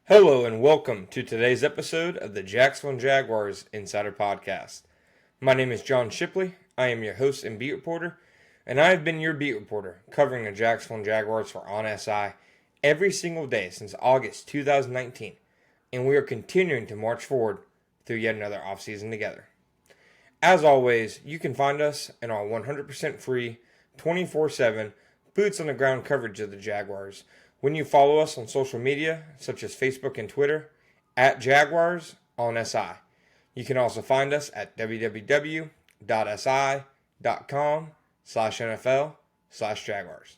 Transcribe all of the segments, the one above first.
Hello and welcome to today's episode of the Jacksonville Jaguars Insider Podcast. My name is John Shipley. I am your host and beat reporter, and I have been your beat reporter covering the Jacksonville Jaguars for On SI every single day since August 2019, and we are continuing to march forward through yet another offseason together. As always, you can find us in our 100% free, 24/7, boots on the ground coverage of the Jaguars when you follow us on social media, such as Facebook and Twitter, at Jaguars on SI. You can also find us at www.si.com/NFL/Jaguars.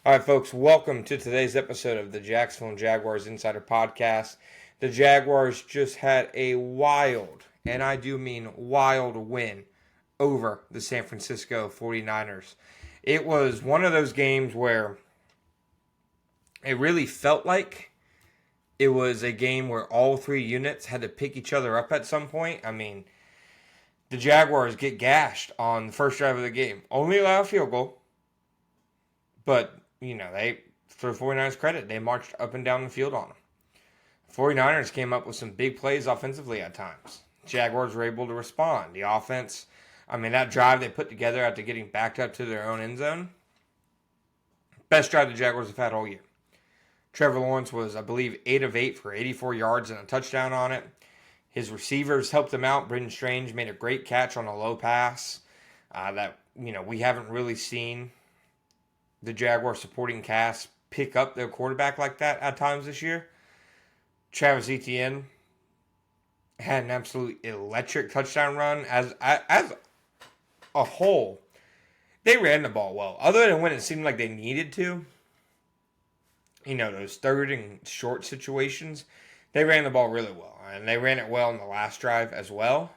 All right, folks, welcome to today's episode of the Jacksonville Jaguars Insider Podcast. The Jaguars just had a wild, and I do mean wild, win over the San Francisco 49ers. It was one of those games where it really felt like it was a game where all three units had to pick each other up at some point. I mean, the Jaguars get gashed on the first drive of the game. Only allow a field goal. But, for the 49ers credit, they marched up and down the field on them. 49ers came up with some big plays offensively at times. Jaguars were able to respond. The offense, that drive they put together after getting backed up to their own end zone, best drive the Jaguars have had all year. Trevor Lawrence was, I believe, 8 of 8 for 84 yards and a touchdown on it. His receivers helped him out. Brendan Strange made a great catch on a low pass we haven't really seen the Jaguars supporting cast pick up their quarterback like that at times this year. Travis Etienne had an absolute electric touchdown run. As a whole, they ran the ball well. Other than when it seemed like they needed to, those third and short situations, they ran the ball really well. And they ran it well in the last drive as well.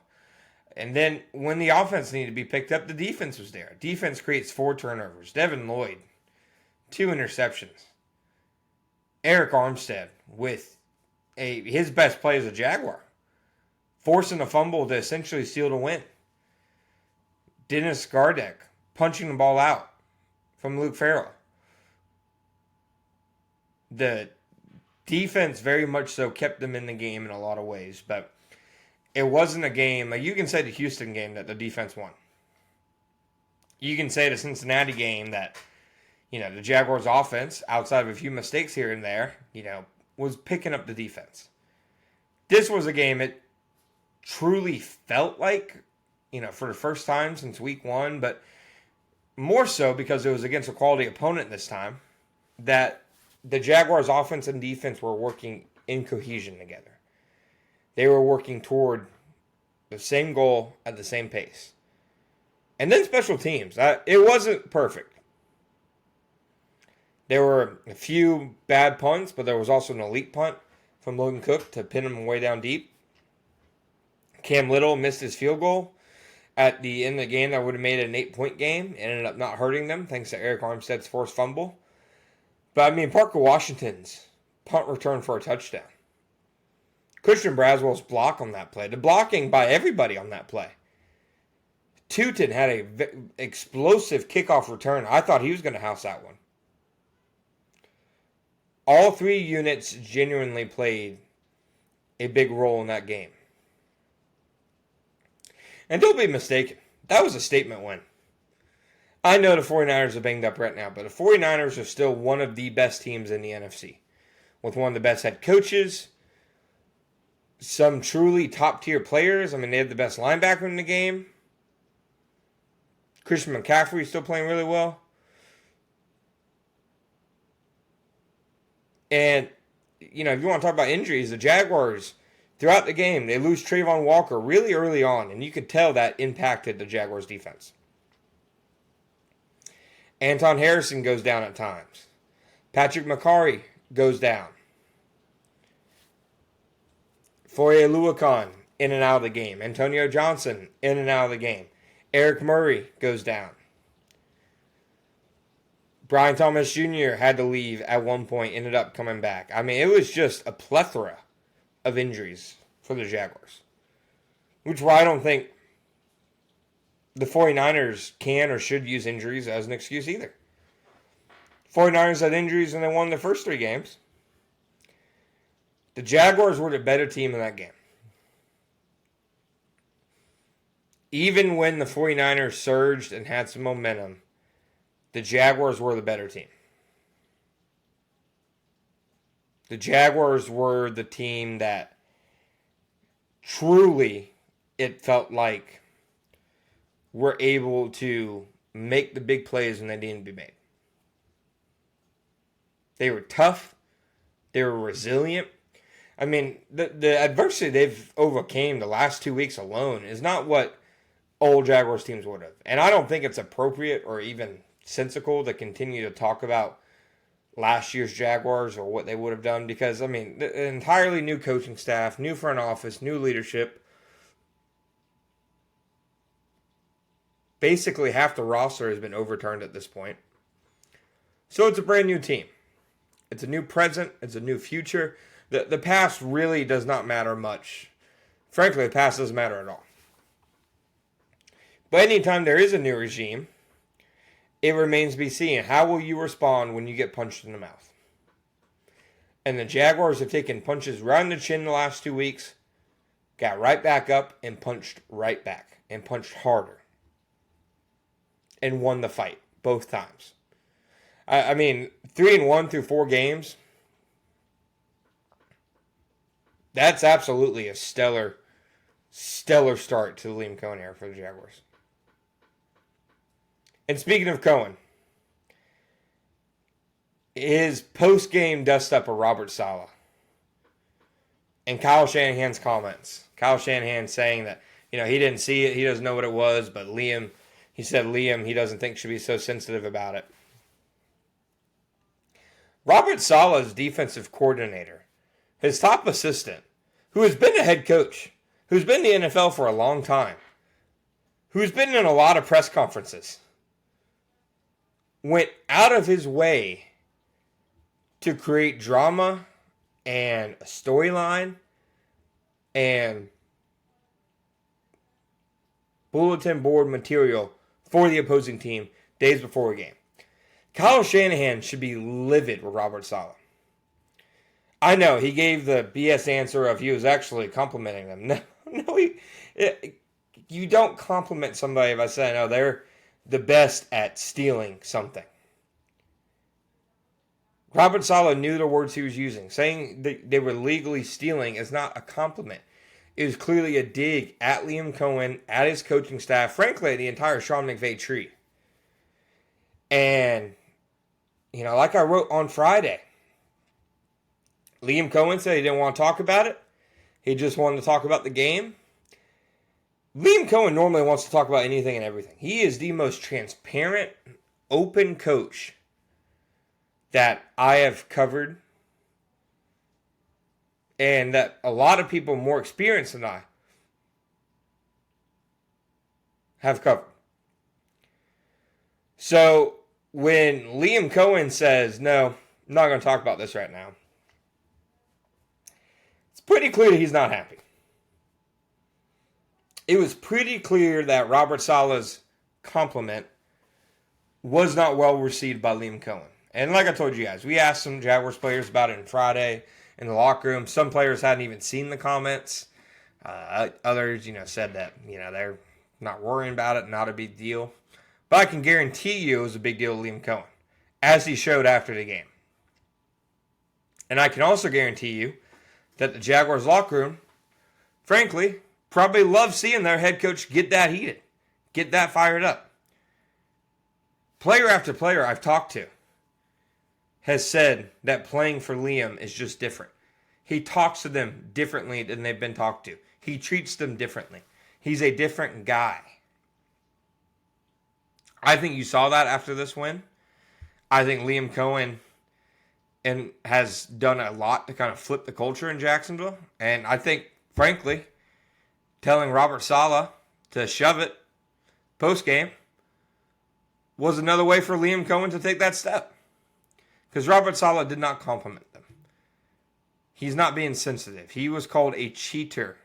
And then when the offense needed to be picked up, the defense was there. Defense creates 4 turnovers. Devin Lloyd, 2 interceptions. Eric Armstead with his best play as a Jaguar, forcing a fumble to essentially seal the win. Dennis Gardeck punching the ball out from Luke Farrell. The defense very much so kept them in the game in a lot of ways, but it wasn't a game, you can say the Houston game that the defense won. You can say the Cincinnati game that, the Jaguars offense, outside of a few mistakes here and there, was picking up the defense. This was a game it truly felt like, for the first time since week 1, but more so because it was against a quality opponent this time, that the Jaguars' offense and defense were working in cohesion together. They were working toward the same goal at the same pace. And then special teams. It wasn't perfect. There were a few bad punts, but there was also an elite punt from Logan Cook to pin him way down deep. Cam Little missed his field goal at the end of the game that would have made it an 8-point game. It ended up not hurting them thanks to Eric Armstead's forced fumble. But, Parker Washington's punt return for a touchdown. Christian Braswell's block on that play. The blocking by everybody on that play. Tootin had an explosive kickoff return. I thought he was going to house that one. All three units genuinely played a big role in that game. And don't be mistaken, that was a statement win. I know the 49ers are banged up right now, but the 49ers are still one of the best teams in the NFC. With one of the best head coaches, some truly top-tier players. They have the best linebacker in the game. Christian McCaffrey is still playing really well. And, if you want to talk about injuries, the Jaguars, throughout the game, they lose Trayvon Walker really early on, and you could tell that impacted the Jaguars' defense. Anton Harrison goes down at times. Patrick McCarry goes down. Foye Oluokun in and out of the game. Antonio Johnson in and out of the game. Eric Murray goes down. Brian Thomas Jr. had to leave at one point, ended up coming back. It was just a plethora of injuries for the Jaguars. Which is why I don't think the 49ers can or should use injuries as an excuse either. 49ers had injuries and they won the first 3 games. The Jaguars were the better team in that game. Even when the 49ers surged and had some momentum, the Jaguars were the better team. The Jaguars were the team that truly, it felt like, were able to make the big plays when they needed to be made. They were tough. They were resilient. I mean, the adversity they've overcame the last 2 weeks alone is not what old Jaguars teams would have. And I don't think it's appropriate or even sensical to continue to talk about last year's Jaguars or what they would have done because, I mean, an entirely new coaching staff, new front office, new leadership. Basically, half the roster has been overturned at this point. So it's a brand new team. It's a new present. It's a new future. The past really does not matter much. Frankly, the past doesn't matter at all. But anytime there is a new regime, it remains to be seen. How will you respond when you get punched in the mouth? And the Jaguars have taken punches right in the chin the last 2 weeks, got right back up and punched right back and punched harder. And won the fight both times. I mean, 3-1 through 4 games. That's absolutely a stellar start to the Liam Cohen era for the Jaguars. And speaking of Cohen, his post-game dust-up of Robert Saleh and Kyle Shanahan's comments. Kyle Shanahan saying that, he didn't see it, he doesn't know what it was, but Liam, he doesn't think should be so sensitive about it. Robert Saleh's defensive coordinator, his top assistant, who has been a head coach, who's been in the NFL for a long time, who's been in a lot of press conferences, went out of his way to create drama and a storyline and bulletin board material for the opposing team days before a game. Kyle Shanahan should be livid with Robert Saleh. I know, he gave the BS answer of he was actually complimenting them. You don't compliment somebody by saying, oh, they're the best at stealing something. Robert Saleh knew the words he was using. Saying that they were legally stealing is not a compliment. It was clearly a dig at Liam Cohen, at his coaching staff, frankly, the entire Sean McVay tree. And, like I wrote on Friday, Liam Cohen said he didn't want to talk about it. He just wanted to talk about the game. Liam Cohen normally wants to talk about anything and everything. He is the most transparent, open coach that I have covered and that a lot of people more experienced than I have covered. So when Liam Cohen says, no, I'm not going to talk about this right now, it's pretty clear that he's not happy. It was pretty clear that Robert Saleh's compliment was not well received by Liam Cohen. And like I told you guys, we asked some Jaguars players about it on Friday in the locker room. Some players hadn't even seen the comments. Others, said that, they're not worrying about it, not a big deal. But I can guarantee you it was a big deal to Liam Cohen, as he showed after the game. And I can also guarantee you that the Jaguars locker room, frankly, probably love seeing their head coach get that heated, get that fired up. Player after player I've talked to has said that playing for Liam is just different. He talks to them differently than they've been talked to. He treats them differently. He's a different guy. I think you saw that after this win. I think Liam Cohen has done a lot to kind of flip the culture in Jacksonville. And I think, frankly, telling Robert Saleh to shove it post-game was another way for Liam Cohen to take that step. Because Robert Saleh did not compliment them. He's not being sensitive. He was called a cheater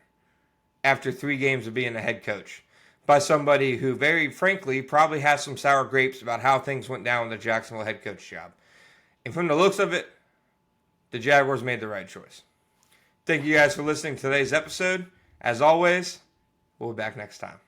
after 3 games of being a head coach by somebody who, very frankly, probably has some sour grapes about how things went down with the Jacksonville head coach job. And from the looks of it, the Jaguars made the right choice. Thank you guys for listening to today's episode. As always, we'll be back next time.